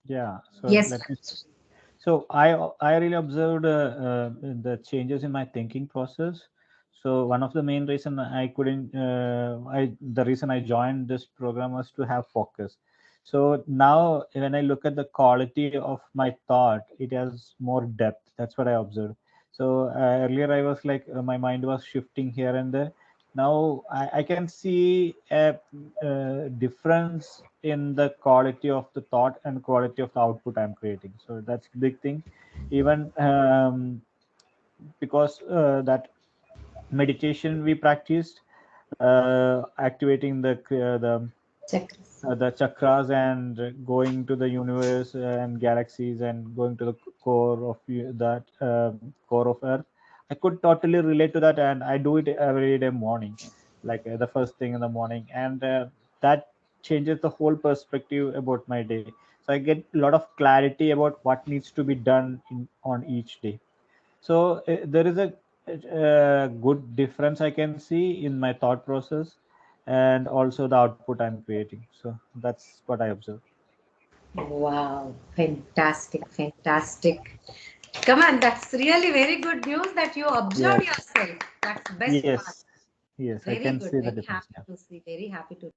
Yeah. So Yes. let me. So I really observed the changes in my thinking process. So one of the main reason I couldn't I the reason I joined this program was to have focus. So now when I look at the quality of my thought, it has more depth. That's what I observed. So earlier I was like my mind was shifting here and there. Now I can see a difference in the quality of the thought and quality of the output I'm creating. So that's the big thing. Even because that meditation we practiced, activating Chakras. the chakras and going to the universe and galaxies and going to the core of that core of earth. I could totally relate to that, and I do it every day morning, like the first thing in the morning, and that changes the whole perspective about my day. So I get a lot of clarity about what needs to be done on each day. So there is a good difference I can see in my thought process and also the output I'm creating. So that's what I observe. Wow, fantastic, fantastic. Come on, that's really very good news that you observed Yes, yourself. That's the best part. yes, yes. I Very can good. see the Very difference. happy Yeah. to see. Very happy to